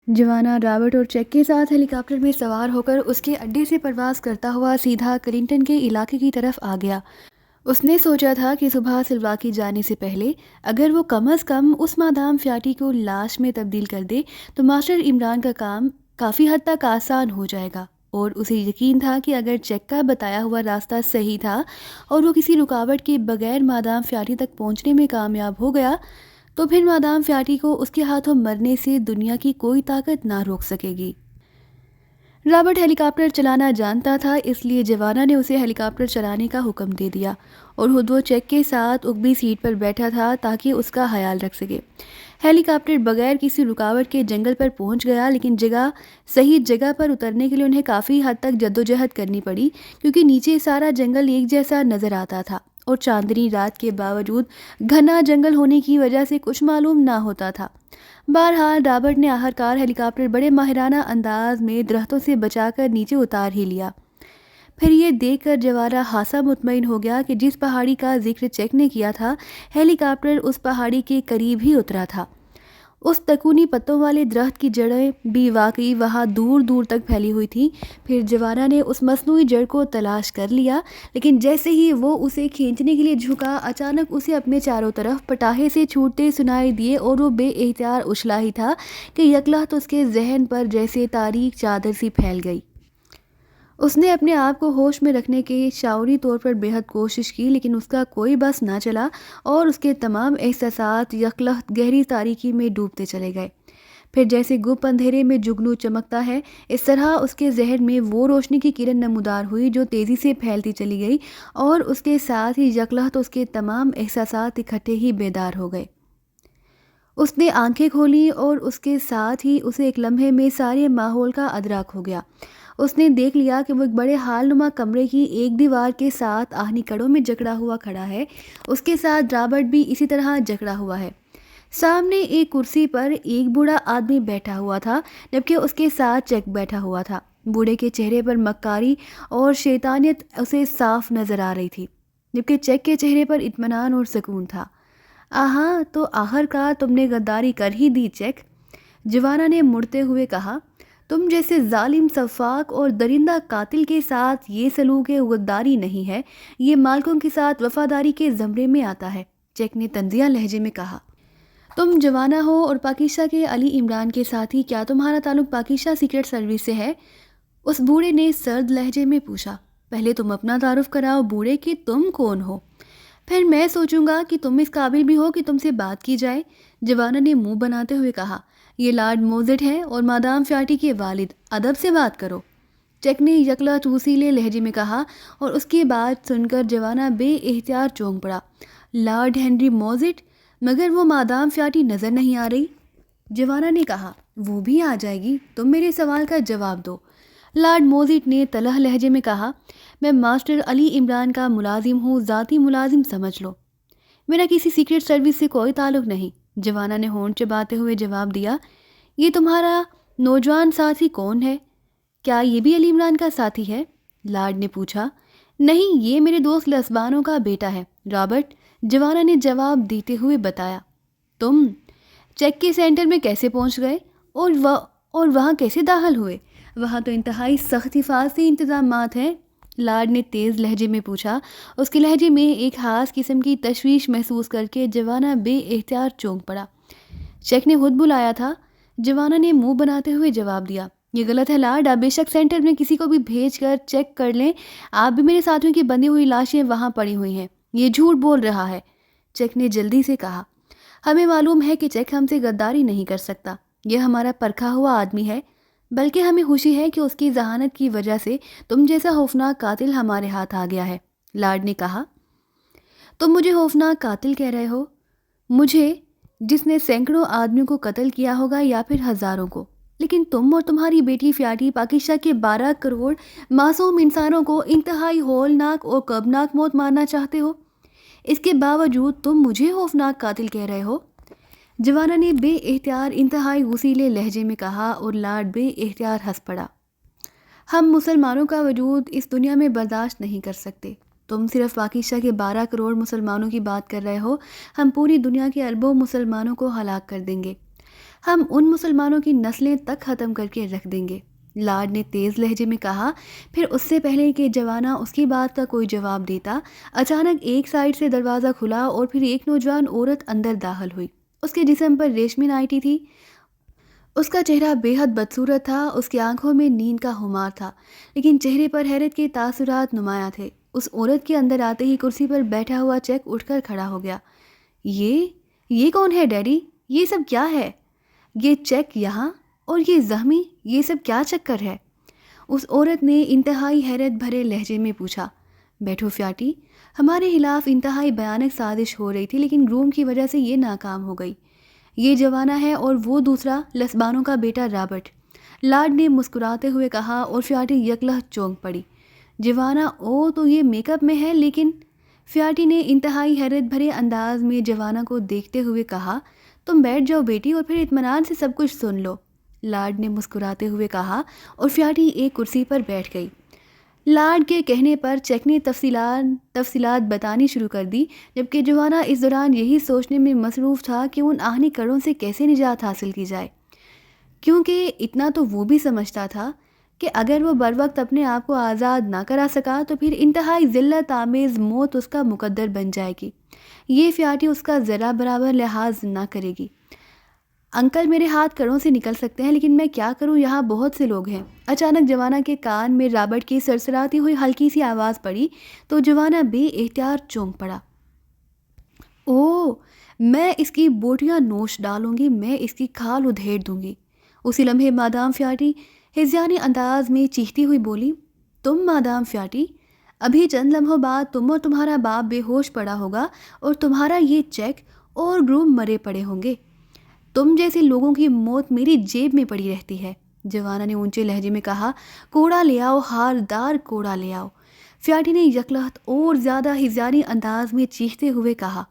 جوانا Robert اور check کے ساتھ ہیلی کاپٹر میں سوار ہو کر اس کے اڈے سے پرواز کرتا ہوا سیدھا کلنٹن کے علاقے کی طرف آ گیا۔ اس نے سوچا تھا کہ صبح سلواکی جانے سے پہلے اگر وہ کم از کم اس مادام فیاٹی کو لاش میں تبدیل کر دے تو ماسٹر عمران کا کام کافی حد تک آسان ہو جائے گا، اور اسے یقین تھا کہ اگر چیک کا بتایا ہوا راستہ صحیح تھا اور وہ کسی رکاوٹ کے بغیر مادام فیاٹی تک پہنچنے میں کامیاب ہو گیا تو پھر مادام فیاٹی کو اس کے ہاتھوں مرنے سے دنیا کی کوئی طاقت نہ روک سکے گی۔ رابرٹ ہیلی کاپٹر چلانا جانتا تھا، اس لیے جوانا نے اسے ہیلی کاپٹر چلانے کا حکم دے دیا اور خود وہ چیک کے ساتھ اگبی سیٹ پر بیٹھا تھا تاکہ اس کا خیال رکھ سکے۔ ہیلی کاپٹر بغیر کسی رکاوٹ کے جنگل پر پہنچ گیا، لیکن صحیح جگہ پر اترنے کے لیے انہیں کافی حد تک جدوجہد کرنی پڑی کیونکہ نیچے سارا جنگل ایک جیسا نظر آتا تھا اور چاندنی رات کے باوجود گھنا جنگل ہونے کی وجہ سے کچھ معلوم نہ ہوتا تھا۔ بہرحال رابرٹ نے آخرکار ہیلی کاپٹر بڑے ماہرانہ انداز میں درختوں سے بچا کر نیچے اتار ہی لیا۔ پھر یہ دیکھ کر جوانا خاصا مطمئن ہو گیا کہ جس پہاڑی کا ذکر چیک نے کیا تھا ہیلی کاپٹر اس پہاڑی کے قریب ہی اترا تھا۔ اس تکونی پتوں والے درخت کی جڑیں بھی واقعی وہاں دور دور تک پھیلی ہوئی تھیں۔ پھر جوانا نے اس مصنوعی جڑ کو تلاش کر لیا، لیکن جیسے ہی وہ اسے کھینچنے کے لیے جھکا اچانک اسے اپنے چاروں طرف پٹاخے سے چھوٹتے سنائی دیے اور وہ بے اختیار اچھلا ہی تھا کہ یکلخت اس کے ذہن پر جیسے تاریک چادر سی پھیل گئی۔ اس نے اپنے آپ کو ہوش میں رکھنے کی شعوری طور پر بے حد کوشش کی، لیکن اس کا کوئی بس نہ چلا اور اس کے تمام احساسات یکلخت گہری تاریکی میں ڈوبتے چلے گئے۔ پھر جیسے گپ اندھیرے میں جگنو چمکتا ہے، اس طرح اس کے ذہن میں وہ روشنی کی کرن نمودار ہوئی جو تیزی سے پھیلتی چلی گئی اور اس کے ساتھ ہی یکلخت اس کے تمام احساسات اکٹھے ہی بیدار ہو گئے۔ اس نے آنکھیں کھولیں اور اس کے ساتھ ہی اسے ایک لمحے میں سارے ماحول کا ادراک ہو گیا۔ اس نے دیکھ لیا کہ وہ ایک بڑے ہال نما کمرے کی ایک دیوار کے ساتھ آہنی کڑوں میں جکڑا ہوا کھڑا ہے، اس کے ساتھ رابرٹ بھی اسی طرح جکڑا ہوا ہے۔ سامنے ایک کرسی پر ایک بوڑھا آدمی بیٹھا ہوا تھا جبکہ اس کے ساتھ چیک بیٹھا ہوا تھا۔ بوڑھے کے چہرے پر مکاری اور شیطانیت اسے صاف نظر آ رہی تھی، جبکہ چیک کے چہرے پر اطمینان اور سکون تھا۔ آہا، تو آخرکار تم نے غداری کر ہی دی چیک، جوانا نے مڑتے ہوئے کہا۔ تم جیسے ظالم سفاک اور درندہ قاتل کے ساتھ یہ سلوک غداری نہیں ہے، یہ مالکوں کے ساتھ وفاداری کے زمرے میں آتا ہے، چیک نے طنزیہ لہجے میں کہا۔ تم جوانا ہو اور پاکیزہ کے علی عمران کے ساتھی، کیا تمہارا تعلق پاکیزہ سیکرٹ سروس سے ہے؟ اس بوڑھے نے سرد لہجے میں پوچھا۔ پہلے تم اپنا تعارف کراؤ بوڑھے کہ تم کون ہو، پھر میں سوچوں گا کہ تم اس قابل بھی ہو کہ تم سے بات کی جائے، جوانا نے منہ بناتے ہوئے کہا۔ یہ لارڈ موزٹ ہے اور مادام فیاٹی کے والد، ادب سے بات کرو، چیک نے یکلخت وسیلے لہجے میں کہا، اور اس کی بات سن کر جوانا بے اختیار چونک پڑا۔ لارڈ ہنری موزٹ؟ مگر وہ مادام فیاٹی نظر نہیں آ رہی، جوانا نے کہا۔ وہ بھی آ جائے گی، تم میرے سوال کا جواب دو، لارڈ موزٹ نے تلخ لہجے میں کہا۔ میں ماسٹر علی عمران کا ملازم ہوں، ذاتی ملازم سمجھ لو، میرا کسی سیکرٹ سروس سے کوئی تعلق نہیں، جوانا نے ہونٹ چباتے ہوئے جواب دیا۔ یہ تمہارا نوجوان ساتھی کون ہے؟ کیا یہ بھی علی عمران کا ساتھی ہے؟ لارڈ نے پوچھا۔ نہیں، یہ میرے دوست لسبانو کا بیٹا ہے، رابرٹ، جوانا نے جواب دیتے ہوئے بتایا۔ تم چیک کے سینٹر میں کیسے پہنچ گئے اور وہاں کیسے داخل ہوئے؟ وہاں تو انتہائی سخت حفاظتی انتظامات ہیں، لارڈ نے تیز لہجے میں پوچھا۔ اس کے لہجے میں ایک خاص قسم کی تشویش محسوس کر کے جوانا بے اختیار چونک پڑا۔ چیک نے خود بلایا تھا، جوانا نے منہ بناتے ہوئے جواب دیا۔ یہ غلط ہے لارڈ، آپ بے شک سینٹر میں کسی کو بھی بھیج کر چیک کر لیں، آپ بھی میرے ساتھیوں کی بندھی ہوئی لاشیں وہاں پڑی ہوئی ہیں، یہ جھوٹ بول رہا ہے، چیک نے جلدی سے کہا۔ ہمیں معلوم ہے کہ چیک ہم سے غداری نہیں کر سکتا، یہ ہمارا پرکھا ہوا آدمی ہے، بلکہ ہمیں خوشی ہے کہ اس کی ذہانت کی وجہ سے تم جیسا خوفناک قاتل ہمارے ہاتھ آ گیا ہے، لارڈ نے کہا۔ تم مجھے خوفناک قاتل کہہ رہے ہو؟ مجھے، جس نے سینکڑوں آدمیوں کو قتل کیا ہوگا یا پھر ہزاروں کو؟ لیکن تم اور تمہاری بیٹی فیاٹی پاکیزہ کے 12 کروڑ معصوم انسانوں کو انتہائی ہولناک اور کربناک موت مارنا چاہتے ہو، اس کے باوجود تم مجھے خوفناک قاتل کہہ رہے ہو، جوانا نے بے اختیار انتہائی غصیلے لہجے میں کہا، اور لارڈ بے اختیار ہنس پڑا۔ ہم مسلمانوں کا وجود اس دنیا میں برداشت نہیں کر سکتے، تم صرف پاکیزہ کے 12 کروڑ مسلمانوں کی بات کر رہے ہو، ہم پوری دنیا کے اربوں مسلمانوں کو ہلاک کر دیں گے، ہم ان مسلمانوں کی نسلیں تک ختم کر کے رکھ دیں گے، لارڈ نے تیز لہجے میں کہا۔ پھر اس سے پہلے کہ جوانا اس کی بات کا کوئی جواب دیتا، اچانک ایک سائڈ سے دروازہ کھلا اور پھر ایک نوجوان عورت اندر داخل ہوئی۔ اس کے جسم پر ریشمی نائٹی تھی، اس کا چہرہ بے حد بدصورت تھا، اس کی آنکھوں میں نیند کا خمار تھا، لیکن چہرے پر حیرت کے تاثرات نمایاں تھے۔ اس عورت کے اندر آتے ہی کرسی پر بیٹھا ہوا چیک اٹھ کر کھڑا ہو گیا۔ یہ کون ہے ڈیڈی؟ یہ سب کیا ہے؟ یہ چیک یہاں اور یہ زخمی، یہ سب کیا چکر ہے؟ اس عورت نے انتہائی حیرت بھرے لہجے میں پوچھا۔ بیٹھو فیاٹی، ہمارے خلاف انتہائی بھیانک سازش ہو رہی تھی، لیکن گروم کی وجہ سے یہ ناکام ہو گئی۔ یہ جوانا ہے اور وہ دوسرا لسبانو کا بیٹا رابرٹ، لارڈ نے مسکراتے ہوئے کہا، اور فیاٹی یکلہ چونک پڑی۔ جوانا او تو یہ میک اپ میں ہے، لیکن فیاٹی نے انتہائی حیرت بھرے انداز میں جوانا کو دیکھتے ہوئے کہا، تم بیٹھ جاؤ بیٹی اور پھر اطمینان سے سب کچھ سن لو، لارڈ نے مسکراتے ہوئے کہا، اور فیاٹی ایک کرسی پر بیٹھ گئی۔ لارڈ کے کہنے پر چیک نے تفصیلات بتانی شروع کر دی، جبکہ جوانا اس دوران یہی سوچنے میں مصروف تھا کہ ان آہنی کڑوں سے کیسے نجات حاصل کی جائے، کیونکہ اتنا تو وہ بھی سمجھتا تھا کہ اگر وہ بروقت اپنے آپ کو آزاد نہ کرا سکا تو پھر انتہائی ذلت آمیز موت اس کا مقدر بن جائے گی۔ یہ فیاٹی اس کا ذرا برابر لحاظ نہ کرے گی۔ انکل میرے ہاتھ کڑوں سے نکل سکتے ہیں، لیکن میں کیا کروں، یہاں بہت سے لوگ ہیں۔ اچانک جوانا کے کان میں رابرٹ کی سرسراتی ہوئی ہلکی سی آواز پڑی تو جوانا بے احتیاط چونک پڑا۔ اوہ، میں اس کی بوٹیاں نوچ ڈالوں گی، میں اس کی کھال ادھیڑ دوں گی۔ اسی لمحے مادام فیاٹی ہذیانی انداز میں چیختی ہوئی بولی، تم مادام فیاٹی، ابھی چند لمحوں بعد تم اور تمہارا باپ بے ہوش پڑا ہوگا اور تمہارا یہ چیک اور گروم مرے پڑے ہوں گے۔ تم جیسے لوگوں کی موت میری جیب میں پڑی رہتی ہے، جوانا نے اونچے لہجے میں کہا۔ کوڑا لے آؤ، ہاردار کوڑا لے آؤ، فیاٹی نے یکلخت اور زیادہ ہذیانی انداز میں چیختے ہوئے کہا۔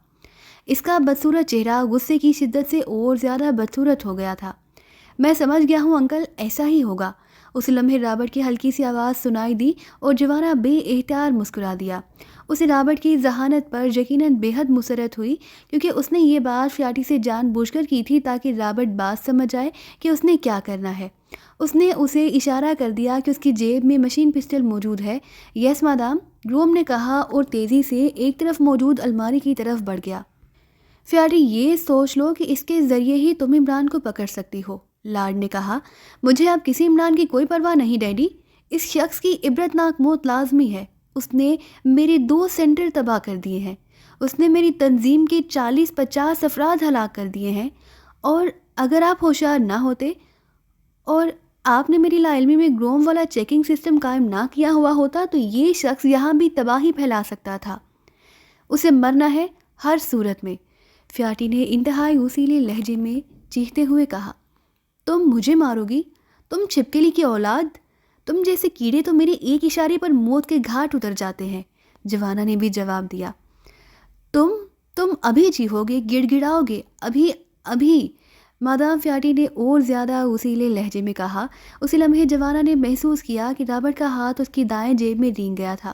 اس کا بدصورت چہرہ غصے کی شدت سے اور زیادہ بدصورت ہو گیا تھا۔ میں سمجھ گیا ہوں انکل، ایسا ہی ہوگا۔ اس لمحے رابرٹ کی ہلکی سی آواز سنائی دی اور جوانا بے احتیاط مسکرا دیا۔ اسے رابرٹ کی ذہانت پر یقیناً بے حد مسرت ہوئی، کیونکہ اس نے یہ بات فیاٹی سے جان بوجھ کر کی تھی تاکہ رابرٹ بات سمجھ جائے کہ اس نے کیا کرنا ہے۔ اس نے اسے اشارہ کر دیا کہ اس کی جیب میں مشین پسٹل موجود ہے۔ یس مادام، گروم نے کہا اور تیزی سے ایک طرف موجود الماری کی طرف بڑھ گیا۔ فیاٹی، یہ سوچ لو کہ اس کے ذریعے ہی تم عمران کو پکڑ سکتی ہو، لارڈ نے کہا۔ مجھے اب کسی عمران کی کوئی پرواہ نہیں ڈیڈی، اس شخص کی عبرتناک موت لازمی ہے۔ اس نے میرے 2 سینٹر تباہ کر دیے ہیں، اس نے میری تنظیم کے 40-50 افراد ہلاک کر دیے ہیں، اور اگر آپ ہوشیار نہ ہوتے اور آپ نے میری لا علمی میں گروم والا چیکنگ سسٹم قائم نہ کیا ہوا ہوتا تو یہ شخص یہاں بھی تباہی پھیلا سکتا تھا۔ اسے مرنا ہے ہر صورت میں، فیاٹی نے انتہائی غصیلے لہجے میں چیختے ہوئے کہا۔ تم مجھے مارو گی؟ تم چھپکلی کی اولاد، تم جیسے کیڑے تو میرے ایک اشارے پر موت کے گھاٹ اتر جاتے ہیں، جوانا نے بھی جواب دیا۔ تم ابھی جیو گے، گڑ گڑاؤ گے، ابھی مادام فیاٹی نے اور زیادہ غصیلے لہجے میں کہا۔ اسی لمحے جوانا نے محسوس کیا کہ رابرٹ کا ہاتھ اس کی دائیں جیب میں رینگ گیا تھا۔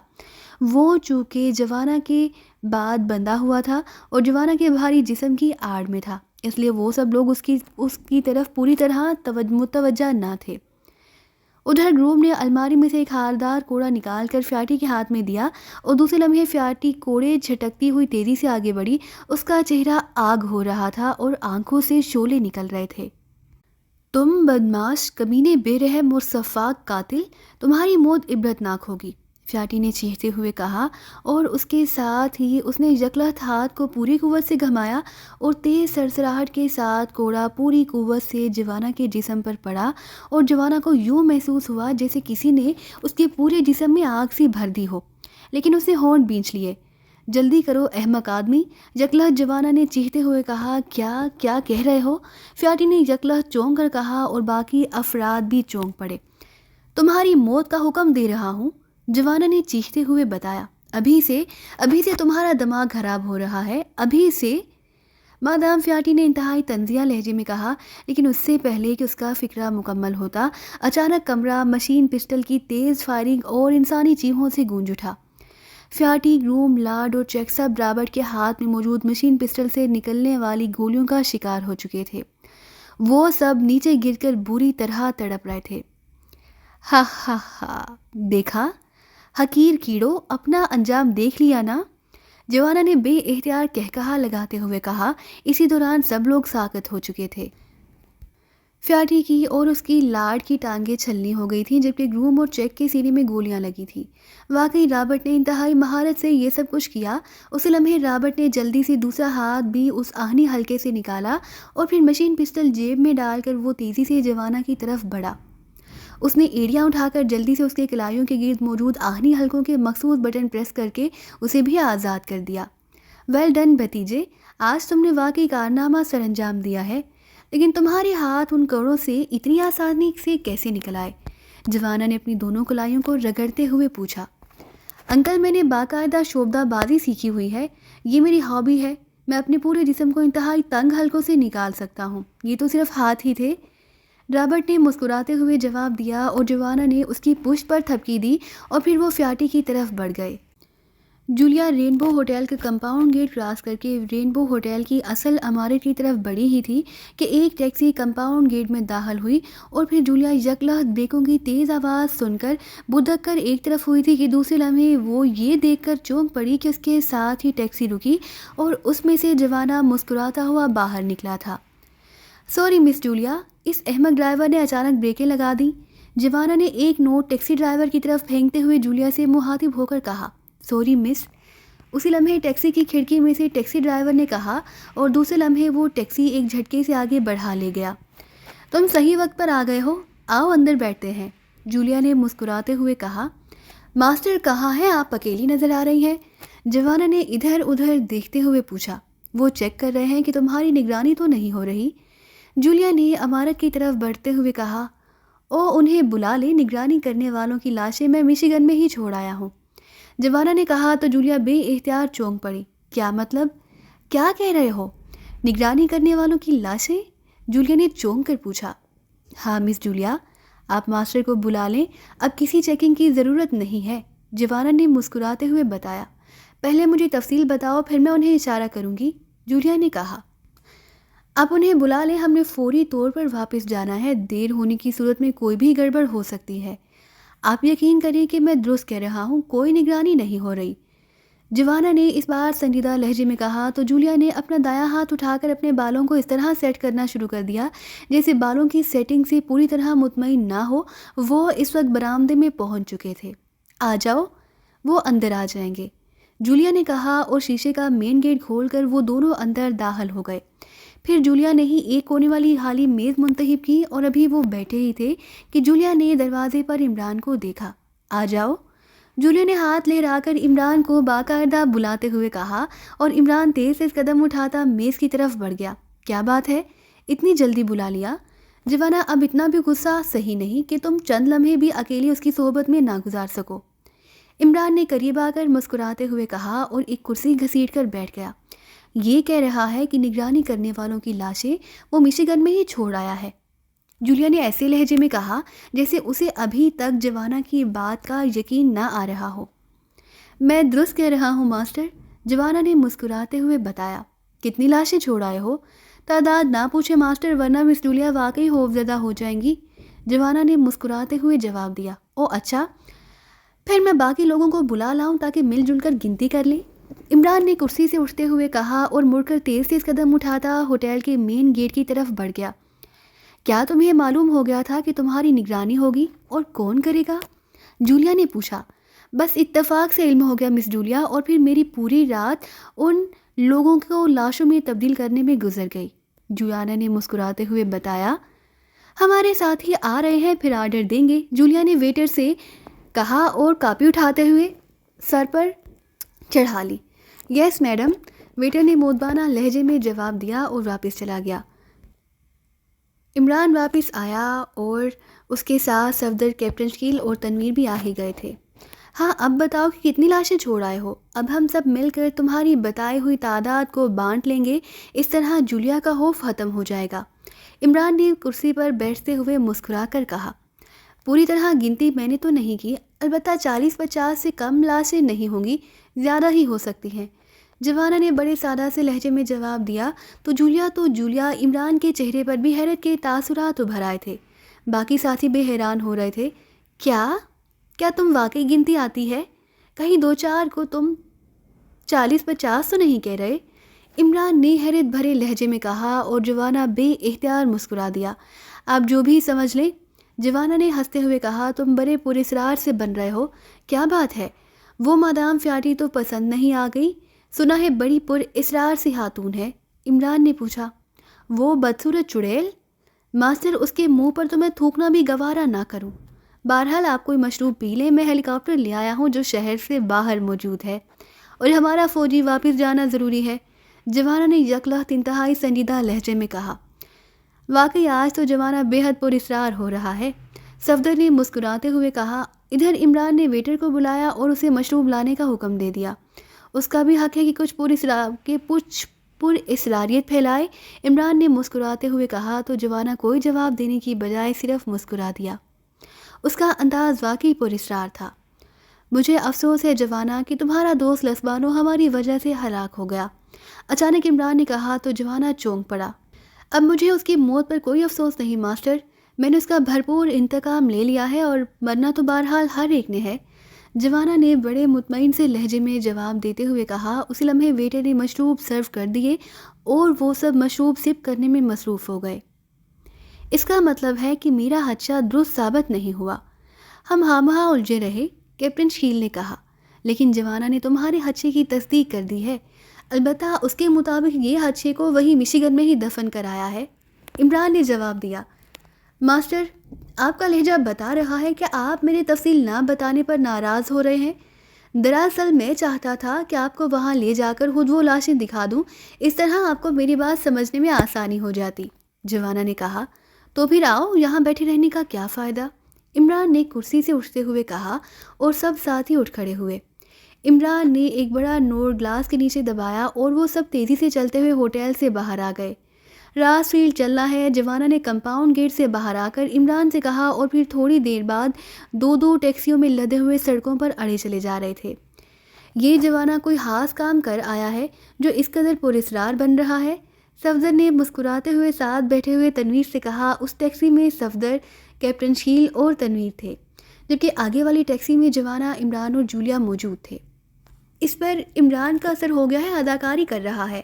وہ چونکہ جوانا کے بعد بندھا ہوا تھا اور جوانا کے بھاری جسم کی آڑ میں تھا، اس لیے وہ سب لوگ اس کی طرف پوری طرح متوجہ نہ تھے۔ ادھر گروم نے الماری میں سے ایک ہاردار کوڑا نکال کر فیاٹی کے ہاتھ میں دیا اور دوسرے لمحے فیاٹی کوڑے جھٹکتی ہوئی تیزی سے آگے بڑھی۔ اس کا چہرہ آگ ہو رہا تھا اور آنکھوں سے شعلے نکل رہے تھے۔ تم بدماش، کمینے، بے رحم اور سفاک قاتل، تمہاری موت عبرتناک ہوگی، فیاٹی نے چیختے ہوئے کہا، اور اس کے ساتھ ہی اس نے یکلخت ہاتھ کو پوری قوت سے گھمایا اور تیز سرسراہٹ کے ساتھ کوڑا پوری قوت سے جوانا کے جسم پر پڑا، اور جوانا کو یوں محسوس ہوا جیسے کسی نے اس کے پورے جسم میں آگ سی بھر دی ہو، لیکن اس نے ہونٹ بھینچ لیے۔ جلدی کرو احمق آدمی، یکلخت جوانا نے چیختے ہوئے کہا۔ کیا کہہ رہے ہو؟ فیاٹی نے یکلخت چونک کر کہا اور باقی افراد بھی چونک پڑے۔ تمہاری موت کا حکم دے رہا ہوں، جوانا نے چیختے ہوئے بتایا۔ ابھی سے تمہارا دماغ خراب ہو رہا ہے، ابھی سے، مادام فیاٹی نے انتہائی طنزیہ لہجے میں کہا، لیکن اس سے پہلے کہ اس کا فکرہ مکمل ہوتا، اچانک کمرہ مشین پسٹل کی تیز فائرنگ اور انسانی چیخوں سے گونج اٹھا۔ فیاٹی، گروم، لارڈ اور چیک سب رابرٹ کے ہاتھ میں موجود مشین پسٹل سے نکلنے والی گولیوں کا شکار ہو چکے تھے۔ وہ سب نیچے گر کر بری طرح تڑپ رہے تھے۔ ہا ہا ہا، دیکھا حقیر کیڑو، اپنا انجام دیکھ لیا نا، جوانا نے بے اختیار کہکہا لگاتے ہوئے کہا۔ اسی دوران سب لوگ ساکت ہو چکے تھے۔ فیاٹی کی اور اس کی لاڈ کی ٹانگیں چھلنی ہو گئی تھیں، جبکہ گروم اور چیک کے سینے میں گولیاں لگی تھیں۔ واقعی رابرٹ نے انتہائی مہارت سے یہ سب کچھ کیا۔ اسی لمحے رابرٹ نے جلدی سے دوسرا ہاتھ بھی اس آہنی حلقے سے نکالا اور پھر مشین پسٹل جیب میں ڈال کر وہ تیزی سے جوانا کی طرف بڑھا۔ اس نے ایڑیاں اٹھا کر جلدی سے اس کے کلائیوں کے گرد موجود آہنی حلقوں کے مخصوص بٹن پریس کر کے اسے بھی آزاد کر دیا۔ ویل ڈن بھتیجے، آج تم نے واقعی کارنامہ سر انجام دیا ہے، لیکن تمہارے ہاتھ ان کوڑوں سے اتنی آسانی سے کیسے نکل آئے؟ جوانا نے اپنی دونوں کلائیوں کو رگڑتے ہوئے پوچھا۔ انکل، میں نے باقاعدہ شعبدہ بازی سیکھی ہوئی ہے، یہ میری ہابی ہے۔ میں اپنے پورے جسم کو انتہائی تنگ حلقوں سے نکال سکتا ہوں، یہ تو صرف ہاتھ ہی تھے۔ رابرٹ نے مسکراتے ہوئے جواب دیا اور جوانا نے اس کی پشت پر تھپکی دی اور پھر وہ فیاٹی کی طرف بڑھ گئے۔ جولیا رینبو ہوٹل کا کمپاؤنڈ گیٹ کراس کر کے رینبو ہوٹل کی اصل عمارت کی طرف بڑھی ہی تھی کہ ایک ٹیکسی کمپاؤنڈ گیٹ میں داخل ہوئی اور پھر جولیا یکلحظ بریکوں کی تیز آواز سن کر بدک کر ایک طرف ہوئی تھی کہ دوسرے لمحے وہ یہ دیکھ کر چونک پڑی کہ اس کے ساتھ ہی ٹیکسی رکی اور اس میں سے جوانا مسکراتا ہوا باہر نکلا تھا۔ سوری مس جولیا، اس احمق ڈرائیور نے اچانک بریکیں لگا دیں۔ جوانا نے ایک نوٹ ٹیکسی ڈرائیور کی طرف پھینکتے ہوئے جولیا سے مخاطب ہو کر کہا۔ سوری مس، اسی لمحے ٹیکسی کی کھڑکی میں سے ٹیکسی ڈرائیور نے کہا اور دوسرے لمحے وہ ٹیکسی ایک جھٹکے سے آگے بڑھا لے گیا۔ تم صحیح وقت پر آ گئے ہو، آؤ اندر بیٹھتے ہیں، جولیا نے مسکراتے ہوئے کہا۔ ماسٹر کہاں ہیں؟ آپ اکیلی نظر آ رہی ہیں، جوانا نے ادھر ادھر دیکھتے ہوئے پوچھا۔ وہ چیک کر رہے ہیں کہ تمہاری نگرانی تو نہیں ہو رہی، جولیا نے عمارت کی طرف بڑھتے ہوئے کہا۔ او انہیں بلا لے، نگرانی کرنے والوں کی لاشیں میں مشیگن میں ہی چھوڑ آیا ہوں، جوانا نے کہا تو جولیا بے اختیار چونک پڑی۔ کیا مطلب؟ کیا کہہ رہے ہو؟ نگرانی کرنے والوں کی لاشیں؟ جولیا نے چونک کر پوچھا۔ ہاں مس جولیا، آپ ماسٹر کو بلا لیں، اب کسی چیکنگ کی ضرورت نہیں ہے، جوانا نے مسکراتے ہوئے بتایا۔ پہلے مجھے تفصیل بتاؤ، پھر میں انہیں اشارہ کروں گی، جولیا نے کہا۔ آپ انہیں بلا لیں، ہم نے فوری طور پر واپس جانا ہے، دیر ہونے کی صورت میں کوئی بھی گڑبڑ ہو سکتی ہے۔ آپ یقین کریں کہ میں درست کہہ رہا ہوں، کوئی نگرانی نہیں ہو رہی، جوانا نے اس بار سنجیدہ لہجے میں کہا تو جولیا نے اپنا دایاں ہاتھ اٹھا کر اپنے بالوں کو اس طرح سیٹ کرنا شروع کر دیا جیسے بالوں کی سیٹنگ سے پوری طرح مطمئن نہ ہو۔ وہ اس وقت برآمدے میں پہنچ چکے تھے۔ آ جاؤ، وہ اندر آ جائیں گے، جولیا نے کہا اور شیشے کا مین گیٹ کھول کر وہ دونوں اندر داخل ہو گئے۔ پھر جولیا نے ہی ایک کونے والی خالی میز منتخب کی اور ابھی وہ بیٹھے ہی تھے کہ جولیا نے دروازے پر عمران کو دیکھا۔ آ جاؤ، جولیا نے ہاتھ لہرا کر عمران کو باقاعدہ بلاتے ہوئے کہا اور عمران تیز سے قدم اٹھاتا میز کی طرف بڑھ گیا۔ کیا بات ہے، اتنی جلدی بلا لیا؟ جوانا، اب اتنا بھی غصہ صحیح نہیں کہ تم چند لمحے بھی اکیلی اس کی صحبت میں نہ گزار سکو، عمران نے قریب آ کر مسکراتے ہوئے کہا اور ایک کرسی گھسیٹ کر بیٹھ گیا۔ یہ کہہ رہا ہے کہ نگرانی کرنے والوں کی لاشیں وہ مشیگن میں ہی چھوڑ آیا ہے، جولیا نے ایسے لہجے میں کہا جیسے اسے ابھی تک جوانا کی بات کا یقین نہ آ رہا ہو۔ میں درست کہہ رہا ہوں ماسٹر، جوانا نے مسکراتے ہوئے بتایا۔ کتنی لاشیں چھوڑ آئے ہو؟ تعداد نہ پوچھے ماسٹر، ورنہ مس جولیا واقعی خوفزدہ ہو جائیں گی، جوانا نے مسکراتے ہوئے جواب دیا۔ او اچھا، پھر میں باقی لوگوں کو بلا لاؤں تاکہ مل جل کر گنتی کر لیں، عمران نے کرسی سے اٹھتے ہوئے کہا اور مڑ کر تیز تیز قدم اٹھاتا ہوٹل کے مین گیٹ کی طرف بڑھ گیا۔ کیا تمہیں معلوم ہو گیا تھا کہ تمہاری نگرانی ہوگی اور کون کرے گا؟ جولیا نے پوچھا۔ بس اتفاق سے علم ہو گیا مس جولیا، اور پھر میری پوری رات ان لوگوں کو لاشوں میں تبدیل کرنے میں گزر گئی، جولیانا نے مسکراتے ہوئے بتایا۔ ہمارے ساتھ ہی آ رہے ہیں، پھر آرڈر دیں گے، جولیا نے ویٹر سے کہا اور کاپی اٹھاتے ہوئے سر پر چڑھا لی۔ یس میڈم، ویٹر نے مودبانہ لہجے میں جواب دیا اور واپس چلا گیا۔ عمران واپس آیا اور اس کے ساتھ صفدر، کیپٹن شکیل اور تنویر بھی آ ہی گئے تھے۔ ہاں اب بتاؤ کہ کتنی لاشیں چھوڑ آئے ہو، اب ہم سب مل کر تمہاری بتائی ہوئی تعداد کو بانٹ لیں گے، اس طرح جولیا کا خوف ختم ہو جائے گا، عمران نے کرسی پر بیٹھتے ہوئے مسکرا کر کہا۔ پوری طرح گنتی میں نے تو نہیں کی، البتہ 40-50 سے کم لاشیں نہیں ہوں گی، زیادہ ہی ہو سکتی ہیں، جوانا نے بڑے سادہ سے لہجے میں جواب دیا۔ تو جولیا عمران کے چہرے پر بھی حیرت کے تاثرات ابھر آئے تھے۔ باقی ساتھی بھی حیران ہو رہے تھے۔ کیا تم واقعی گنتی آتی ہے؟ کہیں 2-4 کو تم 40-50 تو نہیں کہہ رہے؟ عمران نے حیرت بھرے لہجے میں کہا اور جوانا بے اختیار مسکرا دیا۔ آپ جو بھی سمجھ لیں، جوانا نے ہنستے ہوئے کہا۔ تم بڑے پراسرار سے بن رہے ہو، کیا بات ہے؟ وہ مادام فیاٹی تو پسند نہیں آ گئی؟ سنا ہے بڑی پراسرار سی خاتون ہے، عمران نے پوچھا۔ وہ بدصورت چڑیل؟ ماسٹر، اس کے منہ پر تو میں تھوکنا بھی گوارا نہ کروں۔ بہرحال آپ کوئی مشروب پی لیں، میں ہیلی کاپٹر لے آیا ہوں جو شہر سے باہر موجود ہے، اور ہمارا فوجی واپس جانا ضروری ہے، جوانا نے یک لخت انتہائی سنجیدہ لہجے میں کہا۔ واقعی آج تو جوانا بے حد پراسرار ہو رہا ہے، صفدر نے مسکراتے ہوئے کہا۔ ادھر عمران نے ویٹر کو بلایا اور اسے مشروب لانے کا حکم دے دیا۔ اس کا بھی حق ہے کہ کچھ پراسراریت پھیلائے، عمران نے مسکراتے ہوئے کہا۔ تو جوانا کوئی جواب دینے کی بجائے صرف مسکرا دیا۔ اس کا انداز واقعی پراسرار تھا۔ مجھے افسوس ہے جوانا کہ تمہارا دوست لسبانو ہماری وجہ سے ہلاک ہو گیا، اچانک عمران نے کہا۔ تو جوانا چونک پڑا۔ اب مجھے اس کی موت پر کوئی افسوس نہیں ماسٹر، میں نے اس کا بھرپور انتقام لے لیا ہے، اور مرنا تو بہرحال ہر ایک نے ہے، جوانا نے بڑے مطمئن سے لہجے میں جواب دیتے ہوئے کہا۔ اسی لمحے ویٹر نے مشروب سرو کر دیے اور وہ سب مشروب سپ کرنے میں مصروف ہو گئے۔ اس کا مطلب ہے کہ میرا خدشہ درست ثابت نہیں ہوا۔ ہم ہاں الجھے رہے، کیپٹن شیل نے کہا، لیکن جوانا نے تمہارے خدشے کی تصدیق کر دی ہے۔ البتہ اس کے مطابق یہ خدشے کو وہی مشیگن میں ہی دفن کرایا ہے، عمران نے جواب دیا۔ ماسٹر، آپ کا لہجہ بتا رہا ہے کہ آپ میرے تفصیل نہ بتانے پر ناراض ہو رہے ہیں۔ دراصل میں چاہتا تھا کہ آپ کو وہاں لے جا کر خود وہ لاشیں دکھا دوں، اس طرح آپ کو میری بات سمجھنے میں آسانی ہو جاتی، جوانا نے کہا۔ تو پھر آؤ، یہاں بیٹھے رہنے کا کیا فائدہ، عمران نے کرسی سے اٹھتے ہوئے کہا، اور سب ساتھی اٹھ کھڑے ہوئے۔ عمران نے ایک بڑا نوٹ گلاس کے نیچے دبایا اور وہ سب تیزی سے چلتے ہوئے ہوٹل سے باہر آ گئے۔ راس فیلڈ چلنا ہے، جوانا نے کمپاؤنڈ گیٹ سے باہر آ کر عمران سے کہا، اور پھر تھوڑی دیر بعد 2 ٹیکسیوں میں لدے ہوئے سڑکوں پر اڑے چلے جا رہے تھے۔ یہ جوانا کوئی خاص کام کر آیا ہے جو اس قدر پراسرار بن رہا ہے، صفدر نے مسکراتے ہوئے ساتھ بیٹھے ہوئے تنویر سے کہا۔ اس ٹیکسی میں صفدر، کیپٹن شیل اور تنویر تھے، جبکہ آگے والی ٹیکسی میں جوانا، عمران اور جولیا موجود تھے۔ اس پر عمران کا اثر ہو گیا ہے، اداکاری کر رہا ہے،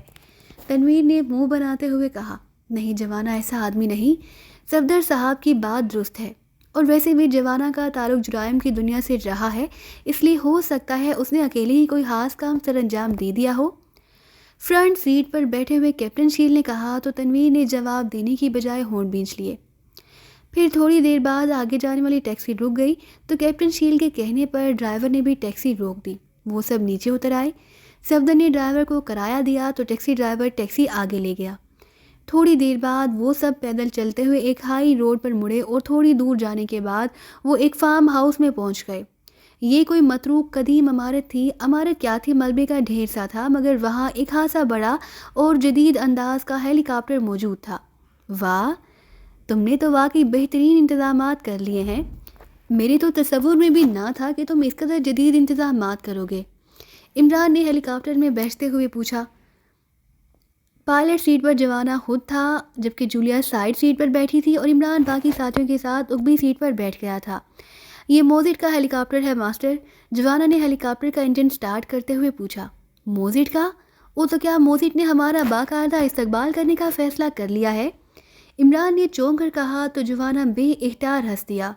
تنویر نے منہ بناتے ہوئے کہا۔ نہیں جوانا ایسا آدمی نہیں، صفدر صاحب کی بات درست ہے، اور ویسے بھی جوانا کا تعلق جرائم کی دنیا سے رہا ہے، اس لیے ہو سکتا ہے اس نے اکیلے ہی کوئی خاص کام سر انجام دے دیا ہو، فرنٹ سیٹ پر بیٹھے ہوئے کیپٹن شیل نے کہا۔ تو تنویر نے جواب دینے کی بجائے ہونٹ بھینچ لیے۔ پھر تھوڑی دیر بعد آگے جانے والی ٹیکسی رک گئی، تو کیپٹن شیل کے کہنے پر ڈرائیور نے بھی ٹیکسی روک دی۔ وہ سب نیچے اتر آئے، صفدر نے ڈرائیور کو کرایہ دیا تو ٹیکسی ڈرائیور ٹیکسی آگے لے گیا۔ تھوڑی دیر بعد وہ سب پیدل چلتے ہوئے ایک ہائی روڈ پر مڑے، اور تھوڑی دور جانے کے بعد وہ ایک فارم ہاؤس میں پہنچ گئے۔ یہ کوئی متروک قدیم عمارت تھی، عمارت کیا تھی، ملبے کا ڈھیر سا تھا، مگر وہاں ایک خاصا بڑا اور جدید انداز کا ہیلی کاپٹر موجود تھا۔ واہ، تم نے تو واقعی بہترین انتظامات کر لیے ہیں، میرے تو تصور میں بھی نہ تھا کہ تم اس قدر جدید انتظامات کرو گے، عمران نے ہیلی کاپٹر میں بیٹھتے ہوئے پوچھا۔ پائلٹ سیٹ پر جوانا خود تھا، جبکہ جولیا سائیڈ سیٹ پر بیٹھی تھی، اور عمران باقی ساتھیوں کے ساتھ اگبی سیٹ پر بیٹھ گیا تھا۔ یہ موزٹ کا ہیلی کاپٹر ہے ماسٹر، جوانا نے ہیلی کاپٹر کا انجن سٹارٹ کرتے ہوئے پوچھا۔ موزٹ کا؟ وہ تو کیا موزٹ نے ہمارا باقاعدہ استقبال کرنے کا فیصلہ کر لیا ہے، عمران نے چونک کر کہا۔ تو جوانا بے اختیار ہنس دیا،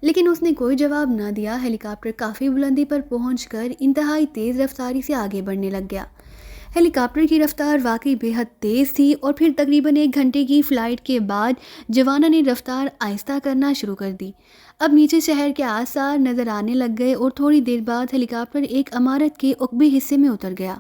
لیکن اس نے کوئی جواب نہ دیا۔ ہیلی کاپٹر کافی بلندی پر پہنچ کر انتہائی تیز رفتاری سے آگے بڑھنے لگ گیا۔ ہیلی کاپٹر کی رفتار واقعی بے حد تیز تھی، اور پھر تقریباً 1 گھنٹے کی فلائٹ کے بعد جوانا نے رفتار آہستہ کرنا شروع کر دی۔ اب نیچے شہر کے آثار نظر آنے لگ گئے، اور تھوڑی دیر بعد ہیلی کاپٹر ایک عمارت کے عقبی حصے میں اتر گیا۔